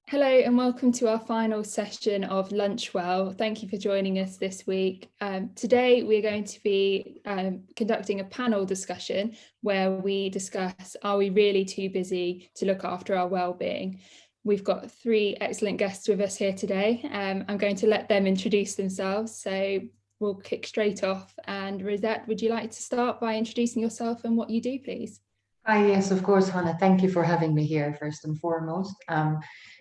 Hello and welcome to our final session of Lunch Well. Thank you for joining us this week. Today we're going to be conducting a panel discussion where we discuss, are we really too busy to look after our well-being? We've got three excellent guests with us here today. I'm going to let them introduce themselves. So we'll kick straight off. And Rosette, would you like to start by introducing yourself and what you do, please? Hi, yes, of course, Hannah. Thank you for having me here, first and foremost.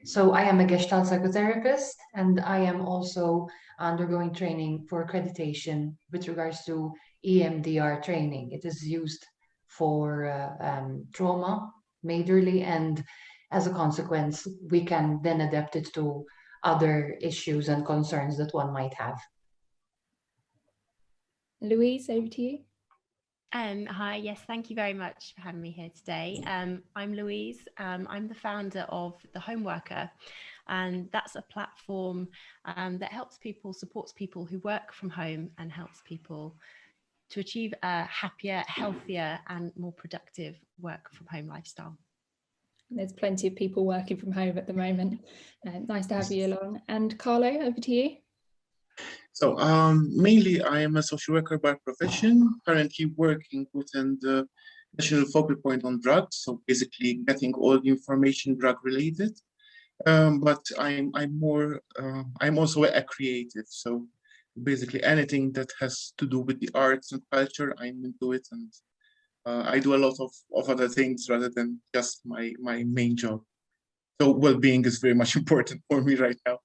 So I am a Gestalt psychotherapist, and I am also undergoing training for accreditation with regards to EMDR training. It is used for trauma majorly, and as a consequence, we can then adapt it to other issues and concerns that one might have. Louise, over to you. Hi, yes, thank you very much for having me here today. I'm Louise. I'm the founder of The Homeworker, and that's a platform that helps people, supports people who work from home and helps people to achieve a happier, healthier and more productive work from home lifestyle. There's plenty of people working from home at the moment. Nice to have you along. And Carlo, over to you. So mainly I am a social worker by profession, currently working within the national focal point on drugs. So basically getting all the information drug related. But I'm also a creative. So basically anything that has to do with the arts and culture, I'm into it. And I do a lot of other things rather than just my main job. So well-being is very much important for me right now.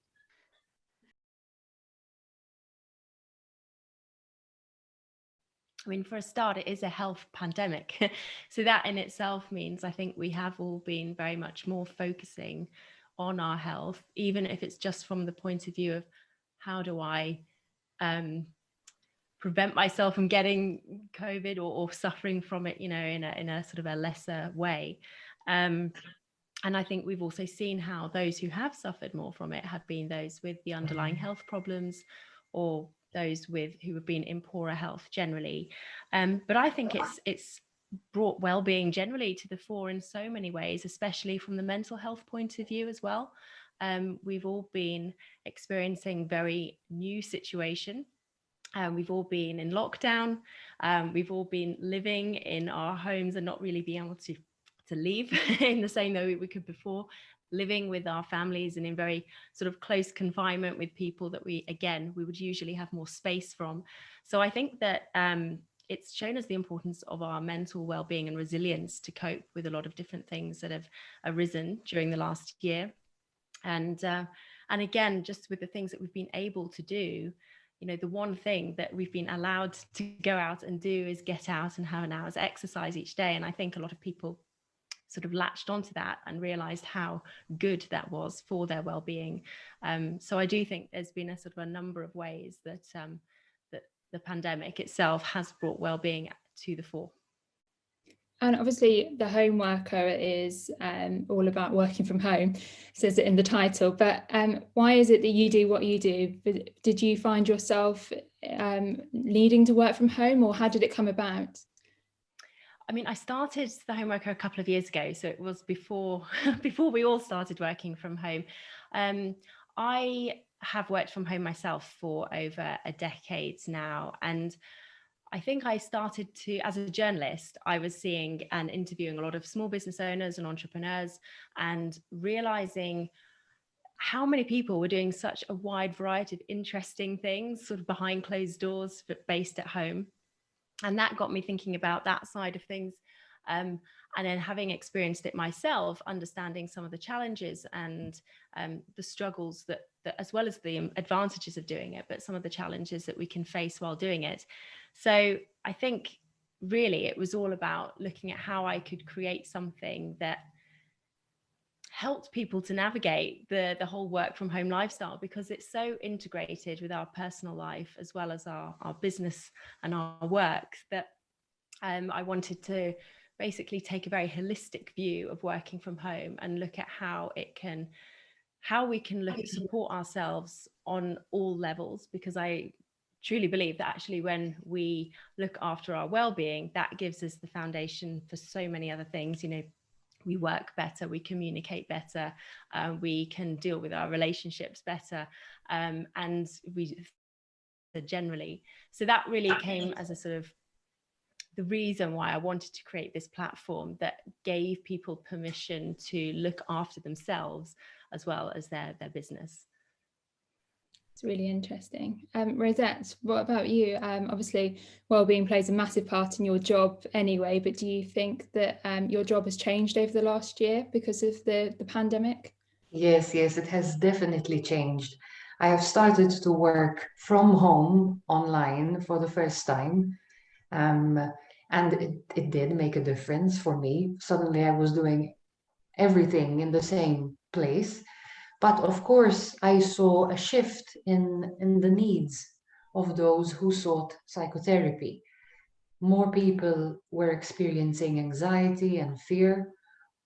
I mean, for a start, it is a health pandemic. So that in itself means I think we have all been very much more focusing on our health, even if it's just from the point of view of how do I prevent myself from getting COVID or suffering from it, in a sort of a lesser way. And I think we've also seen how those who have suffered more from it have been those with the underlying health problems or those who have been in poorer health generally. But I think it's brought well-being generally to the fore in so many ways, especially from the mental health point of view as well. We've all been experiencing very new situation. We've all been in lockdown. We've all been living in our homes and not really being able to leave in the same way we could before, living with our families and in very sort of close confinement with people that we would usually have more space from. So I think that it's shown us the importance of our mental well-being and resilience to cope with a lot of different things that have arisen during the last year. And again, just with the things that we've been able to do, the one thing that we've been allowed to go out and do is get out and have an hour's exercise each day. And I think a lot of people sort of latched onto that and realized how good that was for their well-being. So I do think there's been a sort of a number of ways that that the pandemic itself has brought well-being to the fore. And obviously the home worker is all about working from home, says it in the title, but why is it that you do what you do? Did you find yourself needing to work from home, or how did it come about? I mean, I started the home worker a couple of years ago, so it was before we all started working from home. I have worked from home myself for over a decade now, and I think I started to, as a journalist, I was seeing and interviewing a lot of small business owners and entrepreneurs and realizing how many people were doing such a wide variety of interesting things sort of behind closed doors, but based at home. And that got me thinking about that side of things. And then having experienced it myself, understanding some of the challenges and the struggles that as well as the advantages of doing it, but some of the challenges that we can face while doing it. So I think really it was all about looking at how I could create something that helped people to navigate the whole work from home lifestyle, because it's so integrated with our personal life as well as our business and our work, that I wanted to basically take a very holistic view of working from home and look at how we can look at support ourselves on all levels, because I truly believe that actually when we look after our well-being, that gives us the foundation for so many other things, we work better, we communicate better, we can deal with our relationships better, and we generally. So that really came as a sort of the reason why I wanted to create this platform that gave people permission to look after themselves as well as their business. It's really interesting. Rosette, what about you? Obviously, wellbeing plays a massive part in your job anyway, but do you think that your job has changed over the last year because of the pandemic? Yes, it has definitely changed. I have started to work from home online for the first time. And it did make a difference for me. Suddenly I was doing everything in the same place. But of course, I saw a shift in the needs of those who sought psychotherapy. More people were experiencing anxiety and fear.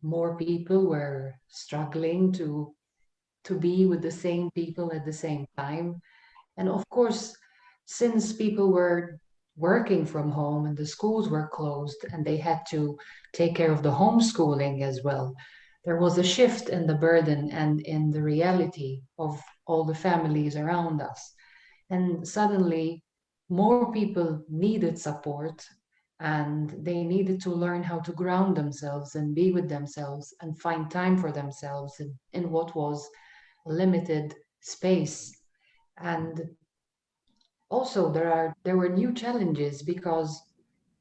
More people were struggling to be with the same people at the same time. And of course, since people were working from home and the schools were closed and they had to take care of the homeschooling as well, there was a shift in the burden and in the reality of all the families around us. And suddenly, more people needed support and they needed to learn how to ground themselves and be with themselves and find time for themselves in what was limited space. And also there were new challenges because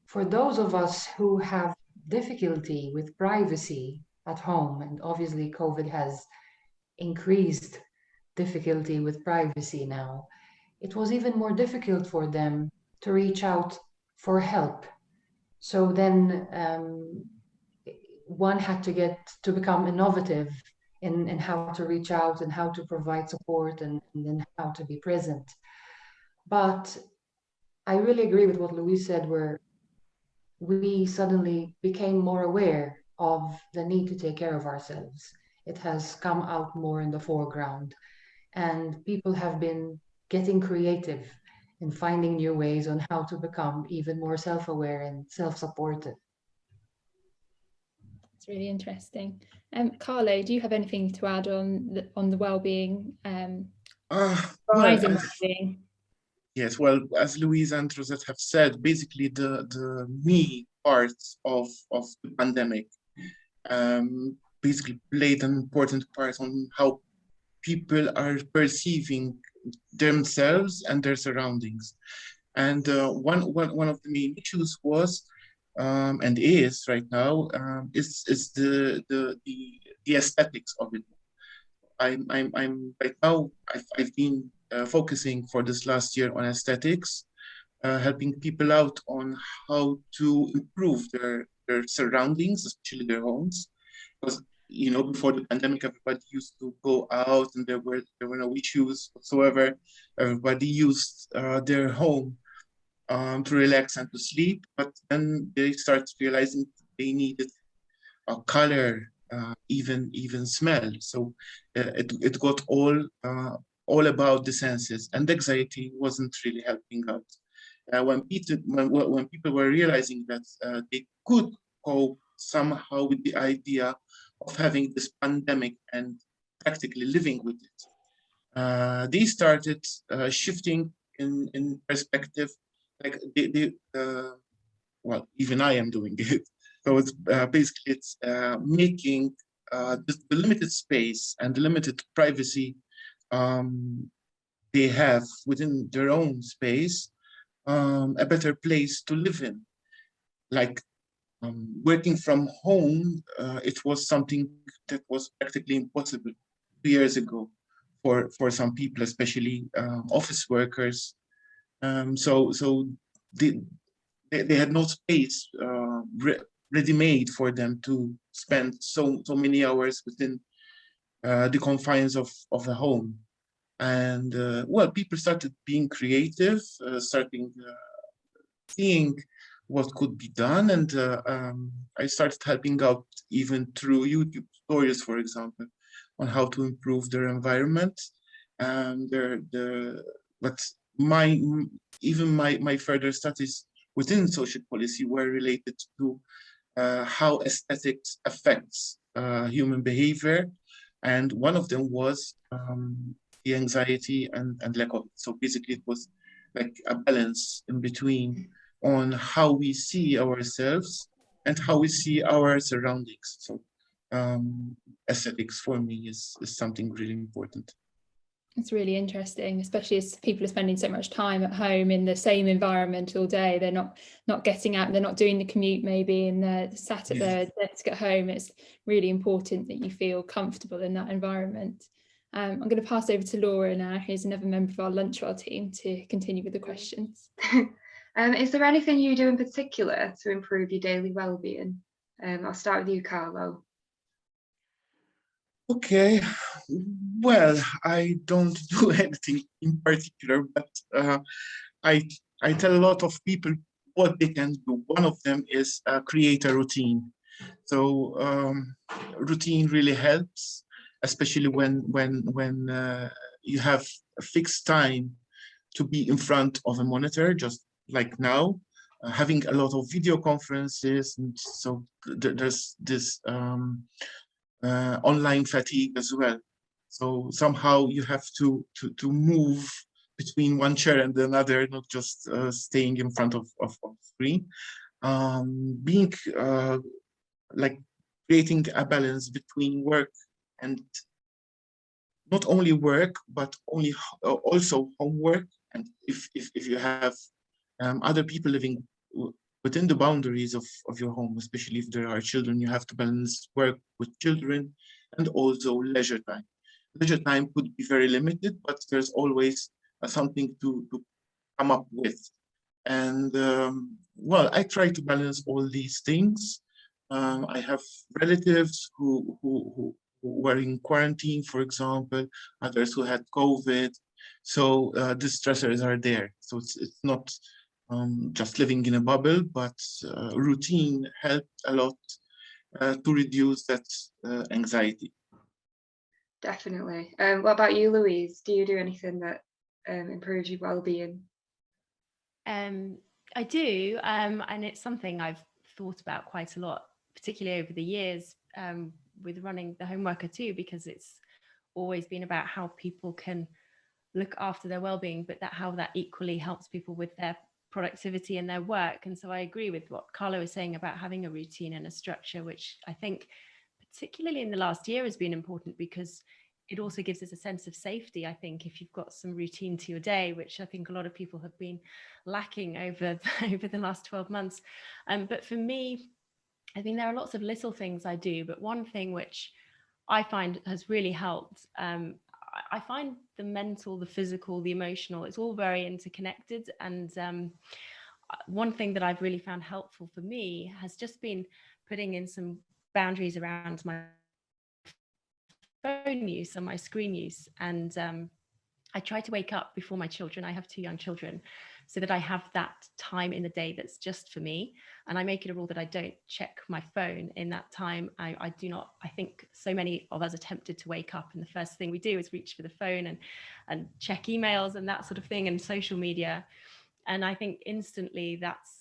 for those of us who have difficulty with privacy at home, and obviously COVID has increased difficulty with privacy now, it was even more difficult for them to reach out for help. So then one had to get to become innovative in how to reach out and how to provide support and then how to be present. But I really agree with what Louise said, where we suddenly became more aware of the need to take care of ourselves. It has come out more in the foreground, and people have been getting creative in finding new ways on how to become even more self-aware and self-supported. It's really interesting. Carlo, do you have anything to add on the well-being, rise in well-being? Yes, well, as Louise and Rosette have said, basically the me parts of the pandemic basically played an important part on how people are perceiving themselves and their surroundings. And one of the main issues was and is right now is the aesthetics of it. I'm right now I've been focusing for this last year on aesthetics, helping people out on how to improve their surroundings, especially their homes, because before the pandemic, everybody used to go out and there were no issues whatsoever. Everybody used their home to relax and to sleep, but then they started realizing they needed a color, even smell. So it got all about the senses, and anxiety wasn't really helping out. When people were realizing that they could cope somehow with the idea of having this pandemic and practically living with it, they started shifting in perspective. Like well, even I am doing it. So it's basically making the limited space and the limited privacy they have within their own space a better place to live in. Like working from home, it was something that was practically impossible 2 years ago for some people, especially office workers. So they had no space ready-made for them to spend so many hours within the confines of a home. And well, people started being creative, starting seeing what could be done, and I started helping out even through YouTube tutorials, for example, on how to improve their environment. And but my further studies within social policy were related to how aesthetics affects human behavior. And one of them was the anxiety and lack of it. So basically it was like a balance in between on how we see ourselves and how we see our surroundings. So aesthetics for me is something really important. It's really interesting, especially as people are spending so much time at home in the same environment all day. They're not getting out, they're not doing the commute maybe, and they're sat at their desk at home. It's really important that you feel comfortable in that environment. I'm going to pass over to Laura now, who's another member of our Lunchwell team, to continue with the questions. Is there anything you do in particular to improve your daily well-being? I'll start with you, Carlo. Okay, well, I don't do anything in particular, but I tell a lot of people what they can do. One of them is create a routine. So routine really helps, especially when you have a fixed time to be in front of a monitor, just like now, having a lot of video conferences, and so there's this online fatigue as well. So somehow you have to move between one chair and another, not just staying in front of screen. Being like creating a balance between work and not only work, but also homework. And if you have other people living within the boundaries of your home, especially if there are children, you have to balance work with children and also leisure time. Leisure time could be very limited, but there's always something to come up with. And well, I try to balance all these things. I have relatives who were in quarantine, for example, others who had COVID. So the stressors are there. So it's not just living in a bubble, but routine helped a lot to reduce that anxiety. Definitely. What about you, Louise? Do you do anything that improves your well-being? I do, and it's something I've thought about quite a lot, particularly over the years with running the Home Worker too, because it's always been about how people can look after their well-being, but how that equally helps people with their productivity and their work. And so I agree with what Carlo was saying about having a routine and a structure, which I think particularly in the last year has been important, because it also gives us a sense of safety. I think if you've got some routine to your day, which I think a lot of people have been lacking over the last 12 months. But for me, I think there are lots of little things I do, but one thing which I find has really helped, I find the mental, the physical, the emotional, it's all very interconnected. And one thing that I've really found helpful for me has just been putting in some boundaries around my phone use and my screen use. And I try to wake up before my children. I have 2 young children, so that I have that time in the day that's just for me. And I make it a rule that I don't check my phone in that time. I do not. I think so many of us are tempted to wake up and the first thing we do is reach for the phone and check emails and that sort of thing, and social media. And I think instantly that's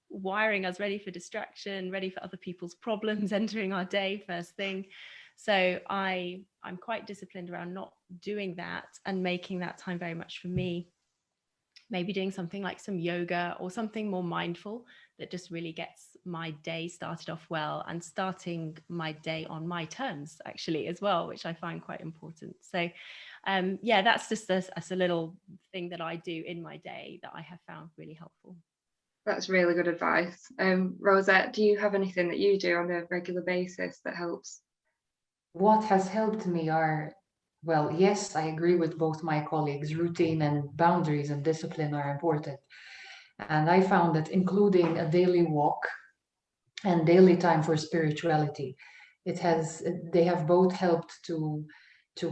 wiring us ready for distraction, ready for other people's problems entering our day first thing. So I'm quite disciplined around not doing that and making that time very much for me. Maybe doing something like some yoga or something more mindful that just really gets my day started off well, and starting my day on my terms actually as well, which I find quite important. So yeah, that's just a little thing that I do in my day that I have found really helpful. That's really good advice. Rosette, do you have anything that you do on a regular basis that helps? What has helped me are, well, yes, I agree with both my colleagues. Routine and boundaries and discipline are important. And I found that including a daily walk and daily time for spirituality, they have both helped to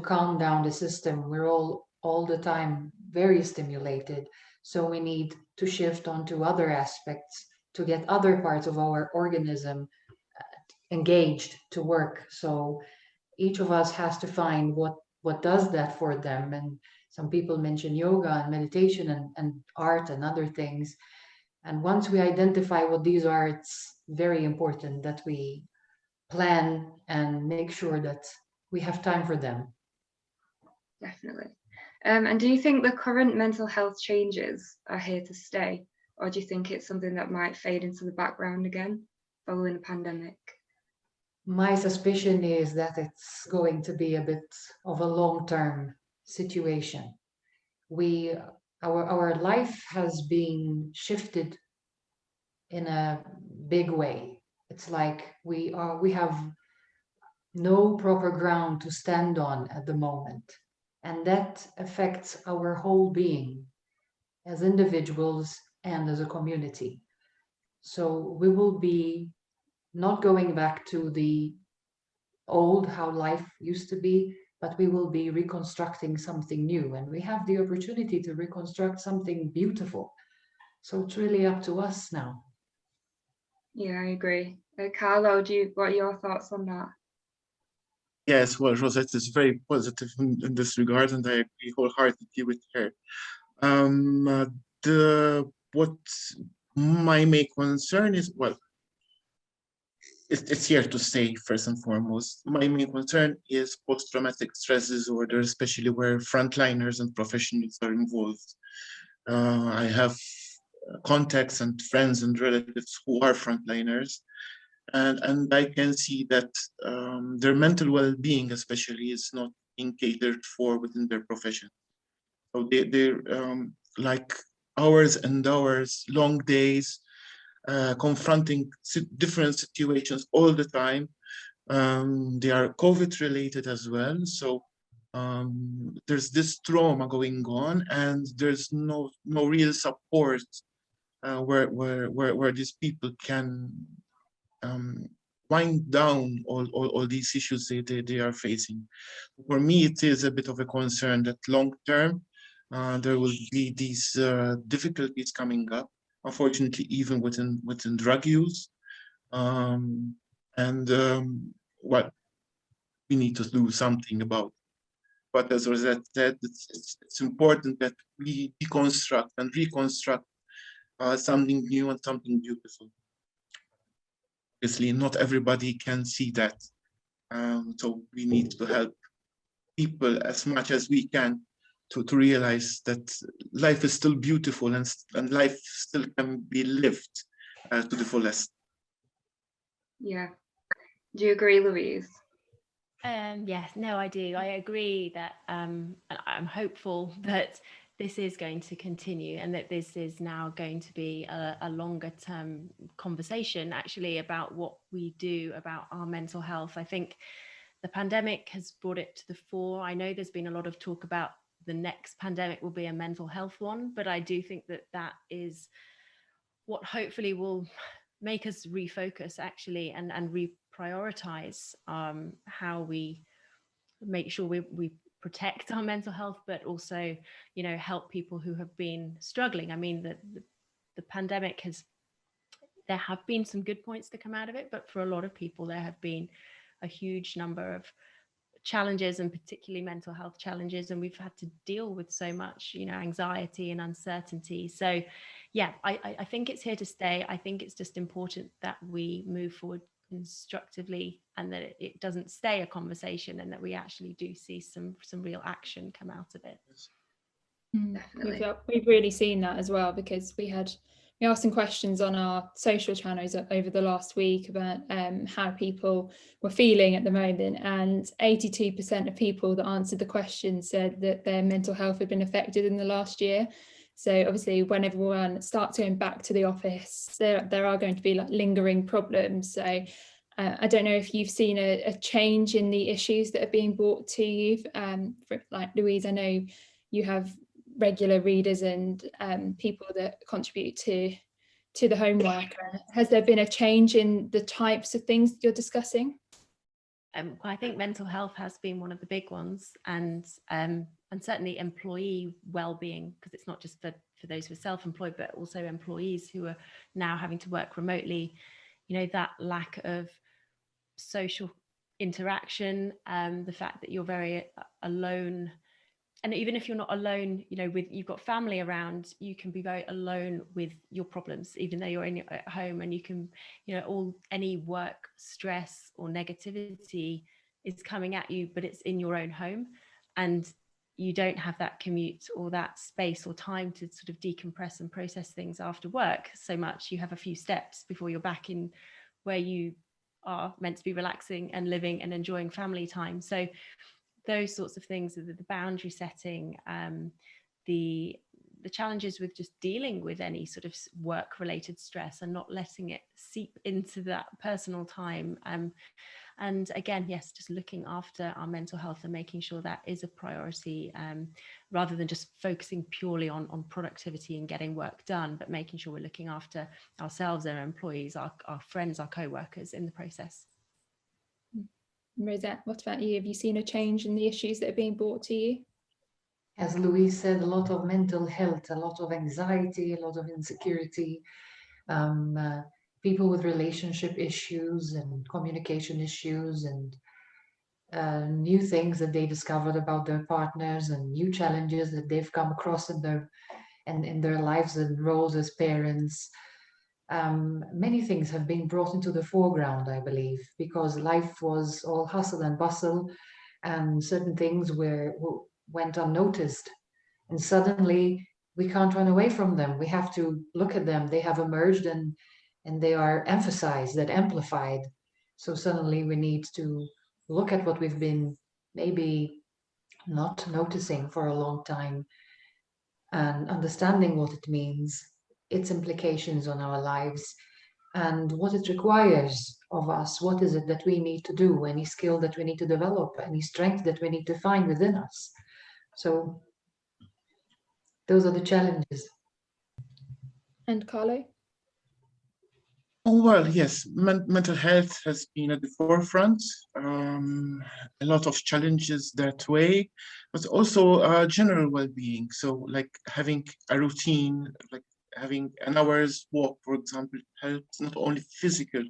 calm down the system. We're all the time very stimulated. So we need to shift onto other aspects to get other parts of our organism engaged to work. So each of us has to find what does that for them. And some people mention yoga and meditation and art and other things. And once we identify what these are, it's very important that we plan and make sure that we have time for them. Definitely. And do you think the current mental health changes are here to stay, or do you think it's something that might fade into the background again following the pandemic? My suspicion is that it's going to be a bit of a long-term situation. Our life has been shifted in a big way. It's like we have no proper ground to stand on at the moment, and that affects our whole being as individuals and as a community. So we will be not going back to the old how life used to be, but we will be reconstructing something new, and we have the opportunity to reconstruct something beautiful. So it's really up to us now. Yeah, I agree. Carlo, what are your thoughts on that? Yes, well, Rosette is very positive in this regard, and I agree wholeheartedly with her. What my main concern is, well, it's here to stay first and foremost. My main concern is post-traumatic stress disorder, especially where frontliners and professionals are involved. I have contacts and friends and relatives who are frontliners, and I can see that their mental well-being, especially, is not being catered for within their profession. So they're like hours and hours, long days, confronting different situations all the time. They are COVID related as well. So there's this trauma going on, and there's no real support where these people can wind down all these issues they are facing. For me, it is a bit of a concern that long term, there will be these difficulties coming up, unfortunately, even within drug use. What we need to do something about. But as Rosette said, it's important that we deconstruct and reconstruct something new and something beautiful. Obviously, not everybody can see that. So we need to help people as much as we can to realize that life is still beautiful, and life still can be lived to the fullest. Yeah. Do you agree, Louise? Yes, no, I do. I agree that and I'm hopeful that this is going to continue, and that this is now going to be a longer term conversation actually about what we do about our mental health. I think the pandemic has brought it to the fore. I know there's been a lot of talk about the next pandemic will be a mental health one, but I do think that that is what hopefully will make us refocus actually and reprioritize how we make sure we protect our mental health, but also, you know, help people who have been struggling. I mean, the pandemic there have been some good points to come out of it, but for a lot of people, there have been a huge number of challenges, and particularly mental health challenges, and we've had to deal with so much, you know, anxiety and uncertainty. So yeah, I think it's here to stay. I think it's just important that we move forward constructively, and that it doesn't stay a conversation, and that we actually do see some real action come out of it. Definitely. We've really seen that as well, because we asked some questions on our social channels over the last week about how people were feeling at the moment, and 82% of people that answered the question said that their mental health had been affected in the last year. So obviously, when everyone starts going back to the office, there are going to be like lingering problems. So I don't know if you've seen a change in the issues that are being brought to you. Like Louise, I know you have regular readers and people that contribute to the homework. Has there been a change in the types of things you're discussing? I think mental health has been one of the big ones, and certainly employee well-being, because it's not just for those who are self-employed, but also employees who are now having to work remotely. You know, that lack of social interaction, the fact that you're very alone even if you're not alone, you know, with you've got family around, you can be very alone with your problems, even though you're at home, and you can, you know, any work stress or negativity is coming at you, but it's in your own home, and you don't have that commute or that space or time to sort of decompress and process things after work so much. You have a few steps before you're back in where you are meant to be relaxing and living and enjoying family time. So those sorts of things, the boundary setting, the challenges with just dealing with any sort of work related stress and not letting it seep into that personal time. And again, yes, just looking after our mental health and making sure that is a priority, rather than just focusing purely on productivity and getting work done, but making sure we're looking after ourselves, our employees, our friends, our co-workers in the process. Rosette, what about you? Have you seen a change in the issues that are being brought to you? As Louise said, a lot of mental health, a lot of anxiety, a lot of insecurity, people with relationship issues and communication issues, and new things that they discovered about their partners, and new challenges that they've come across in their lives and roles as parents. Many things have been brought into the foreground, I believe, because life was all hustle and bustle, and certain things went unnoticed. And suddenly we can't run away from them. We have to look at them. They have emerged, and they are emphasized, that amplified. So suddenly we need to look at what we've been maybe not noticing for a long time, and understanding what it means, its implications on our lives, and what it requires of us. What is it that we need to do? Any skill that we need to develop, any strength that we need to find within us. So those are the challenges. And Carlo? Oh, well, yes, mental health has been at the forefront. A lot of challenges that way, but also general well-being. So like having a routine, like having an hour's walk, for example, helps not only physical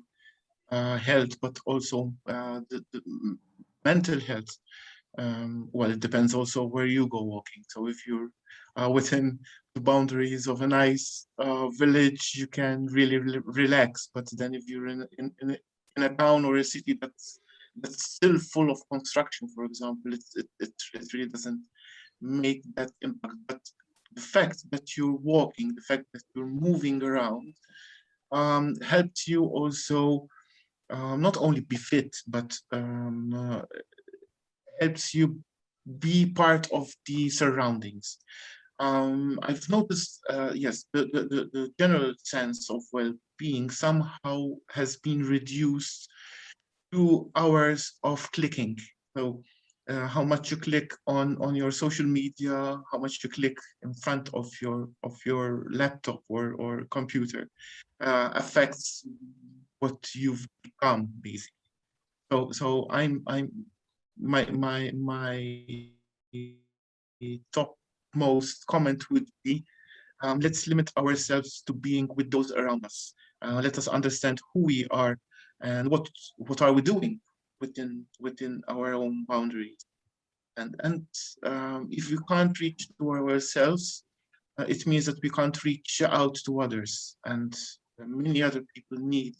health, but also the mental health. Well, it depends also where you go walking. So if you're within the boundaries of a nice village, you can really relax. But then if you're in a town or a city that's still full of construction, for example, it really doesn't make that impact. But the fact that you're walking, the fact that you're moving around, helps you also not only be fit, but helps you be part of the surroundings. I've noticed, yes, the general sense of well-being somehow has been reduced to hours of clicking. So how much you click on your social media, how much you click in front of your laptop or computer affects what you've become, basically. So my topmost comment would be, let's limit ourselves to being with those around us. Let us understand who we are and what are we doing within our own boundaries. And if we can't reach to ourselves, it means that we can't reach out to others, and many other people need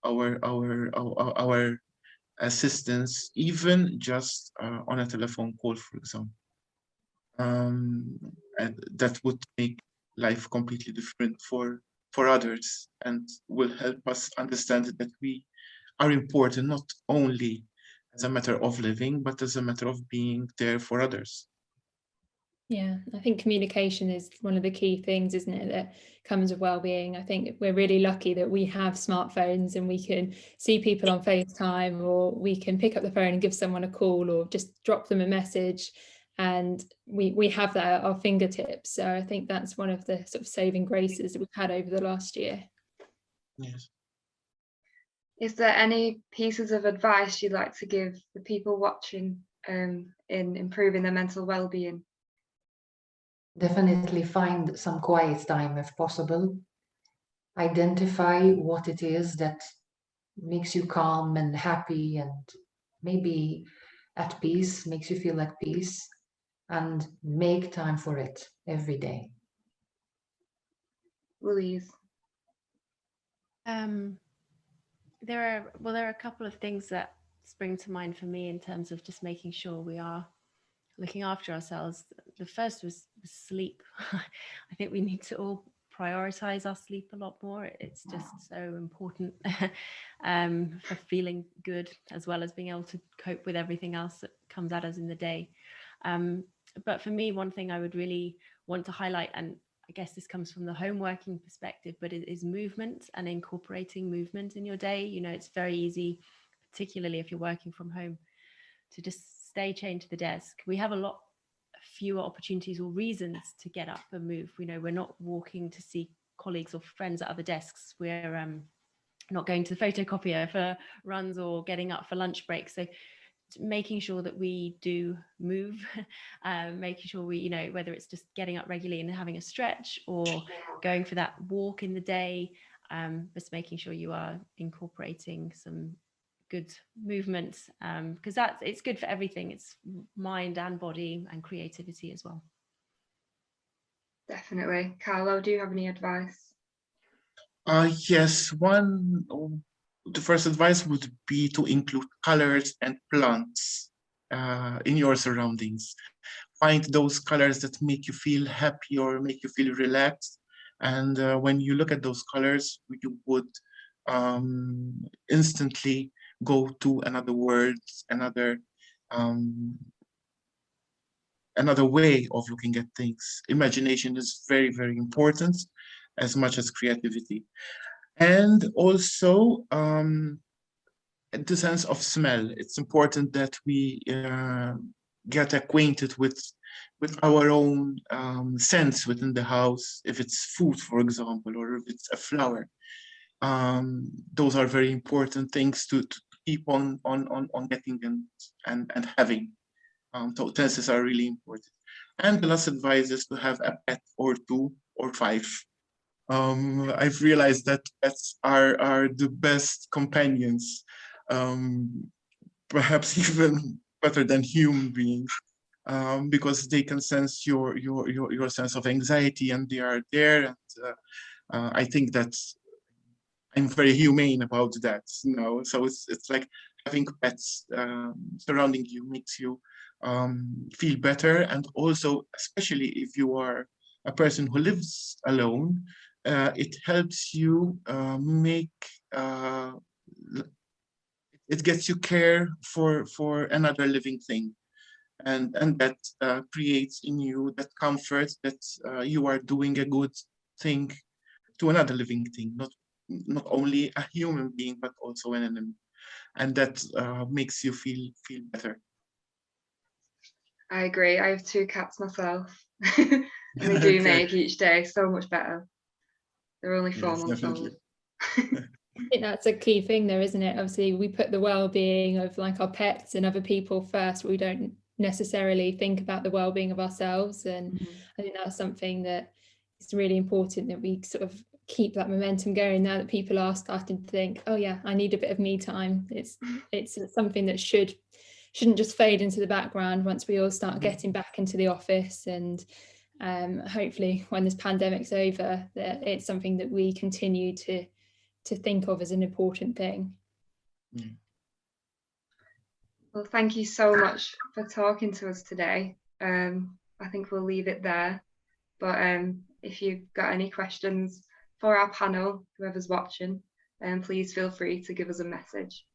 our assistance, even just on a telephone call, for example. And that would make life completely different for others, and will help us understand that we are important, not only as a matter of living, but as a matter of being there for others. Yeah, I think communication is one of the key things, isn't it, that comes with well-being. I think we're really lucky that we have smartphones and we can see people on FaceTime, or we can pick up the phone and give someone a call, or just drop them a message, and we have that at our fingertips. So I think that's one of the sort of saving graces that we've had over the last year. Yes. Is there any pieces of advice you'd like to give the people watching in improving their mental well-being? Definitely find some quiet time if possible. Identify what it is that makes you calm and happy, and maybe at peace, makes you feel at peace. and make time for it every day. Louise? There are a couple of things that spring to mind for me in terms of just making sure we are looking after ourselves. The first was sleep. I think we need to all prioritize our sleep a lot more. It's just so important for feeling good, as well as being able to cope with everything else that comes at us in the day. But for me, one thing I would really want to highlight, and I guess this comes from the home working perspective, but it is movement and incorporating movement in your day. You know, it's very easy, particularly if you're working from home, to just stay chained to the desk. We have a lot fewer opportunities or reasons to get up and move. You know, we're not walking to see colleagues or friends at other desks. We're not going to the photocopier for runs or getting up for lunch breaks. So making sure that we do move, making sure we, you know, whether it's just getting up regularly and having a stretch or going for that walk in the day, just making sure you are incorporating some good movement, because it's good for everything. It's mind and body and creativity as well. Definitely. Carlo, do you have any advice? Yes, the first advice would be to include colors and plants in your surroundings. Find those colors that make you feel happy or make you feel relaxed. And when you look at those colors, you would instantly go to another world, another way of looking at things. Imagination is very, very important, as much as creativity. And also the sense of smell. It's important that we get acquainted with our own sense within the house. If it's food, for example, or if it's a flower, those are very important things to keep on getting and having. So senses are really important. And the last advice is to have a pet or 2 or 5. I've realized that pets are the best companions, perhaps even better than human beings, because they can sense your sense of anxiety, and they are there. And I think that I'm very humane about that. You know, so it's like having pets surrounding you makes you feel better, and also, especially if you are a person who lives alone, it helps you it gets you care for another living thing, and that creates in you that comfort that you are doing a good thing to another living thing, not only a human being but also an enemy, and that makes you feel better. I agree. I have 2 cats myself, and they do make each day so much better. They're only 4 months old. I think that's a key thing though, isn't it? Obviously, we put the well-being of like our pets and other people first. We don't necessarily think about the well-being of ourselves, and I think that's something that it's really important that we sort of keep that momentum going now that people are starting to think, oh yeah, I need a bit of me time. It's something that shouldn't just fade into the background once we all start getting back into the office, and hopefully when this pandemic's over, that it's something that we continue to think of as an important thing. Well, thank you so much for talking to us today. I think we'll leave it there, but if you've got any questions for our panel, whoever's watching, please feel free to give us a message.